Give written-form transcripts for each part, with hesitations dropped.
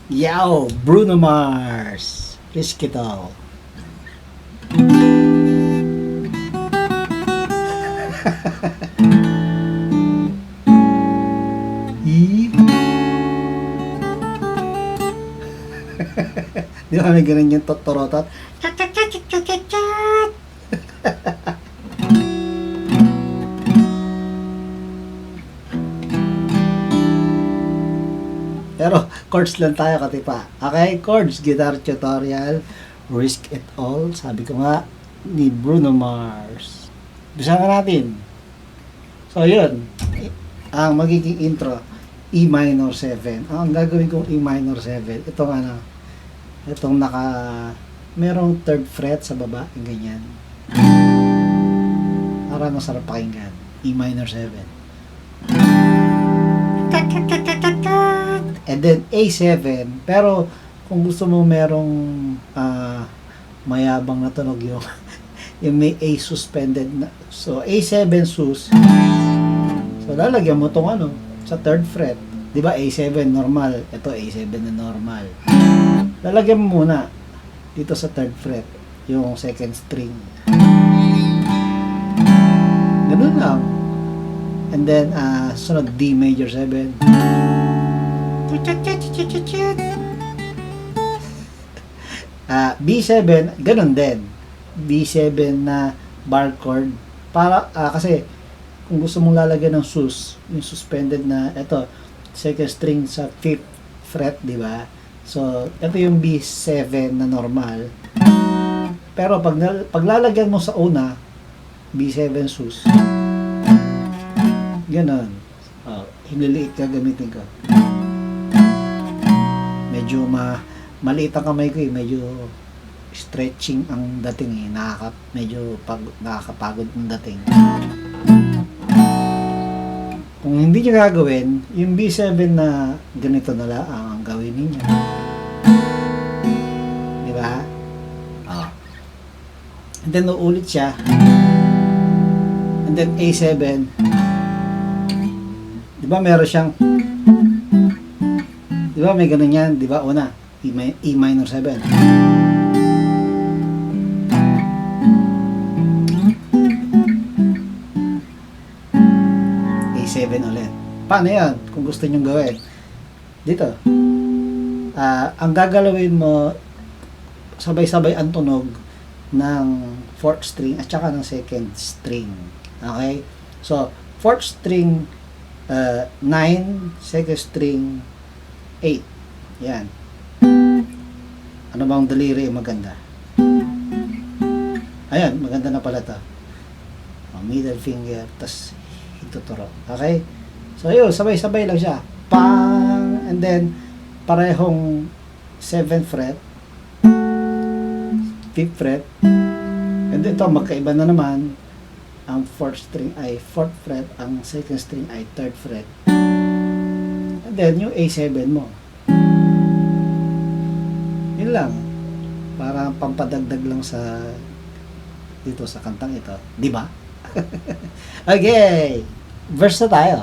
Yow, Bruno Mars. Risk it all. Di ba may ganun yung totorotot? Chat, chat, chat, chat, chat, chat, chat. Pero chords lang tayo katipa. Okay, chords, guitar tutorial, Risk It All. Sabi ko nga, ni Bruno Mars. Bisa nga natin. So, yun. Ang magiging intro, E minor 7. Ang gagawin kong E minor 7, itong ano, itong merong third fret sa baba, yung ganyan. Parang masarap pakinggan. E minor 7. And then A7, pero kung gusto mo merong mayabang na tunog yung yung may A suspended na. So A7 sus. So lalagyan mo tong ano sa third fret. 'Di ba A7 normal, ito A7 na normal. Lalagyan mo muna dito sa third fret yung second string. Ganun lang. And then sunod D major 7. B7, ganun din. B7 na bar chord. Para, kasi, kung gusto mong lalagyan ng sus, yung suspended na, ito, second string sa 5th fret, di ba? So, ito yung B7 na normal. Pero, pag lalagyan mo sa una, B7 sus, ganun. Hiniliit ka gamitin ko. Medyo maliit ang kamay ko medyo stretching ang dating medyo nakakapagod ang dating. Kung hindi nyo gagawin, yung B7 na ganito na lang ang gawin ninyo. Di ba? And then uulit siya. And then A7. Di ba meron siyang di ba may ganun yan? Di ba? Una, E minor 7. A7 ulit. Paano yan? Kung gusto nyong gawin. Dito. Ang gagalawin mo, sabay-sabay ang tunog ng 4th string at saka ng 2nd string. Okay? So, 4th string 9, 2nd string 8. Yan. Ano bang daliri maganda? Ayan, maganda na pala to. Middle finger, tas ituturo. Okay? So, yun, sabay-sabay lang siya. Pang! And then, parehong 7th fret, 5th fret, and then ito, magkaiba na naman. Ang 4th string ay 4th fret, ang 2nd string ay 3rd fret. And then, yung A7 mo. Yun lang. Para pampadagdag lang sa dito sa kantang ito. Di ba? Okay. Verse na tayo.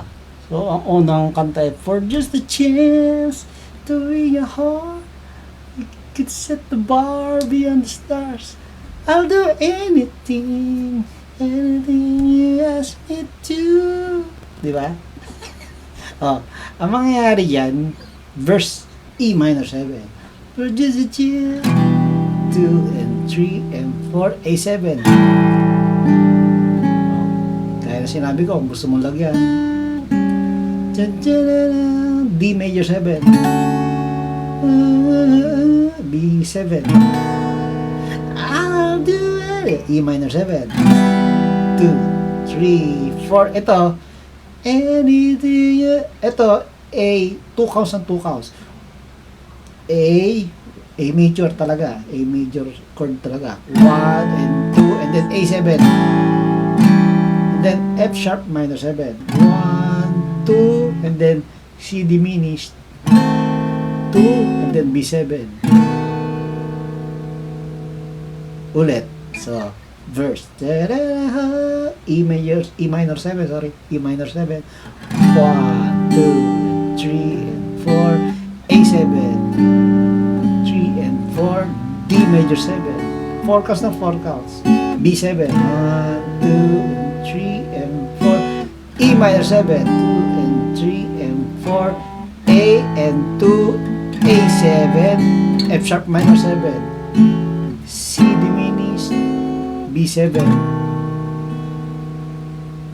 So, ang unang kanta ay, for just a chance to win your heart, you could set the bar beyond the stars. I'll do anything, anything you ask me to. Di ba? Ang mangyayari dyan, verse E minor 7. For just a chance, 2 and 3 and 4, A7. Kaya na sinabi ko, kung gusto mong lagyan, D major 7, B7, I'll do it, E minor 7, 2, 3, 4, ito, anything, ito, A, 2 counts and 2 counts, A major talaga, A major chord talaga, 1 and 2, and then A7, and then F sharp minor 7, 1, 2, and then C diminished, 2, and then B7. Ulit. So, verse. E minor 7, sorry. E minor 7. 1, 2, 3, and 4. A7. 3 and 4, D major 7. 4 counts na 4 counts. B7, 1, 2, and 3, and 4. E minor 7, 2 and 3 and 4. A and 2, A7, F sharp minor 7. C diminished, B7.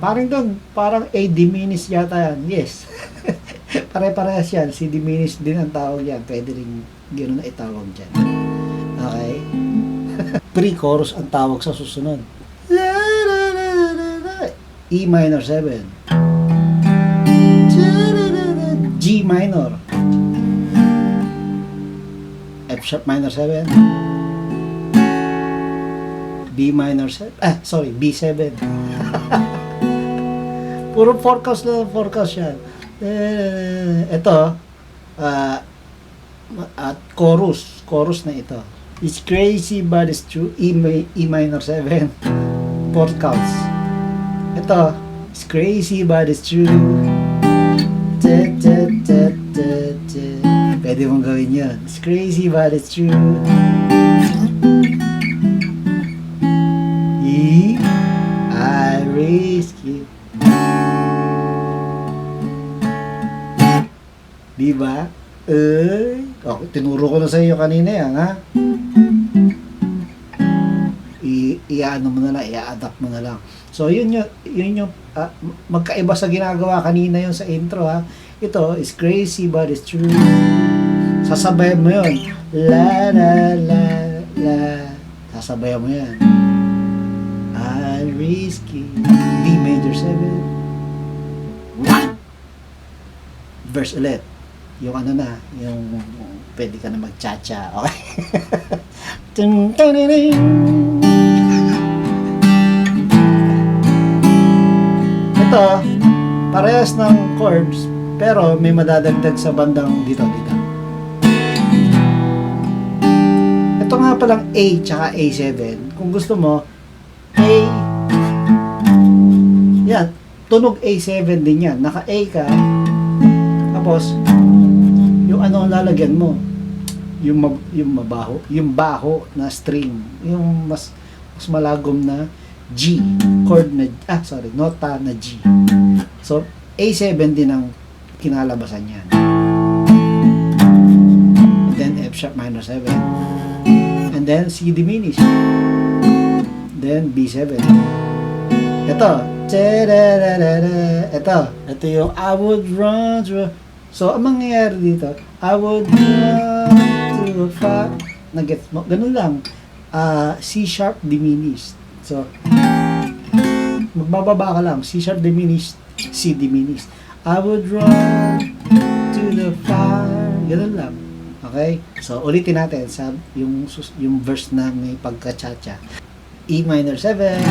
Parang A diminished yata yan. Yes. Pare-parehas yan. C diminished din ang tawag yan. Pwede rin gano'n na itawag dyan. Okay? Pre-chorus ang tawag sa susunod. E minor 7. G minor. F sharp minor 7. B minor 7. B7. Puro 4 counts na 4 counts yan. Ito, at chorus na ito. It's crazy but it's true. E minor 7. 4 counts. Ito, it's crazy but it's true. Pwede mong gawin yun. It's crazy but it's true. I risk it. Diba? Okay, tinuro ko na sa iyo kanina yan, ha? I-ano mo na lang, i-adapt mo na lang. So, yun yung magkaiba sa ginagawa kanina yun sa intro, ha? Ito is crazy but it's true. Sasabayan mo yun. La, la, la, la. Sasabayan mo yan. I risk it. D major 7. Verse ulit. Yung ano na, yung pwede ka na mag-cha-cha. Okay? Ito, parehas ng chords, pero may madadagdag sa bandang dito. Ito nga palang A tsaka A7. Kung gusto mo, A, yan, tunog A7 din yan. Naka-A ka, tapos, yung ano ang lalagyan mo, yung mabaho, yung baho na string, yung mas malagom na G, chord na, nota na G. So, A7 din ang kinalabasan yan. And then F sharp minor 7. And then C diminished. Then B7. Ito yung I would run to. So, ang mangyayari dito, I would run to fa. Nag-get mo? Ganun lang. C sharp diminished. So, magbababa ka lang. C sharp diminished, C diminished. I would run to the fire. Ganun lang. Okay? So, ulitin natin sa yung verse na may pagka-cha-cha. E minor 7,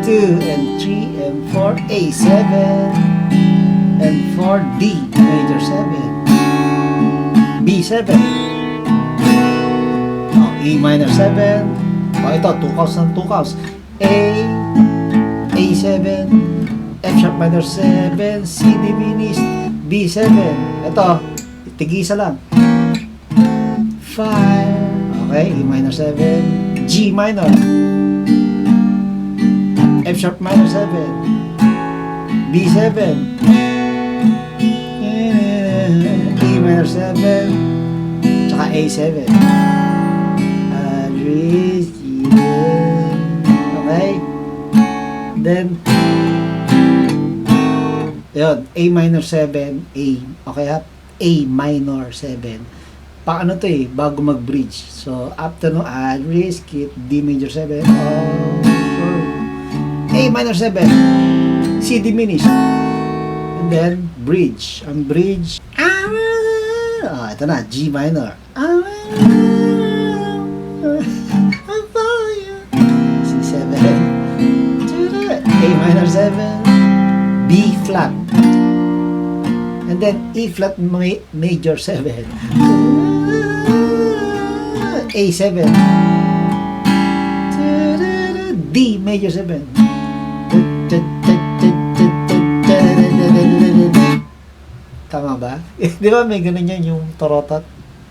2 and 3 and 4, A7, and 4, D major 7, B7, E minor 7, ito, 2 counts ng 2 counts, A7, F sharp minor 7, C diminished, B7, ito, tigisa lang, 5, okay, E minor 7, G minor, F sharp minor 7, B7, E minor 7, tsaka A7. Okay? Then, yun, A minor 7, A. Okay ha? A minor 7. Paano to bago mag-bridge. So, after no, I'll risk it, D major 7, A minor 7, C diminished, and then bridge. Ang bridge, ito na, G minor, C7, A minor 7, B flat, and then E flat major 7, A7, D major 7. Tama ba? Di ba may ganun yan yung torotot?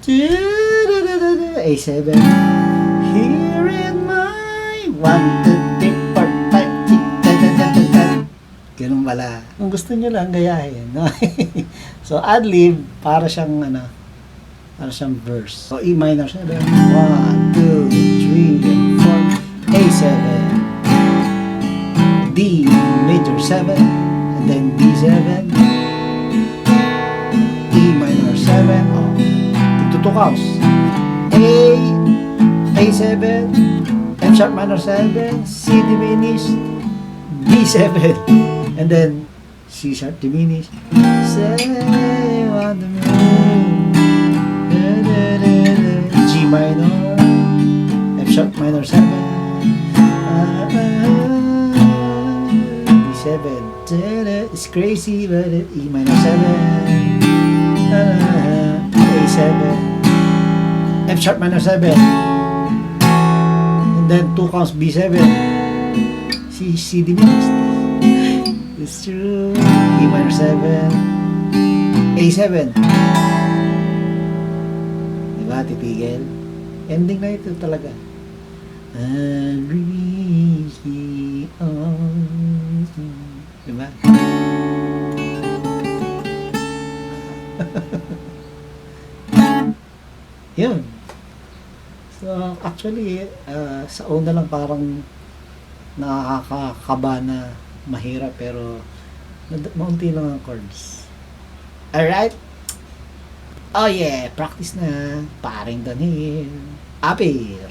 A7. Here in my 1, 2, 3, 4, 5, 6, ganun pala. Kung gusto nyo lang, gayahin. No? So, ad-lib, para siyang, para siyang verse. So, E minor 7. 1, 2, 3, and 4. A7. D major 7. And then B7. E minor 7. Oh, tigtutukaws. A7. F sharp minor 7. C diminished. B7. And then C sharp diminished. Say on the moon. G minor. F sharp minor 7. B7. It's crazy, but E minor 7. A7. F sharp minor 7. And then 2 counts B7. C diminished. It's true. E minor 7. A7. Diba? Titigil. Ending na ito talaga. And really on. Diba? Yun. So, actually, sa una lang parang nakakakaba na mahirap, pero maunti lang ang chords. Alright? Oh yeah, practice na. Paring Danil. Apir.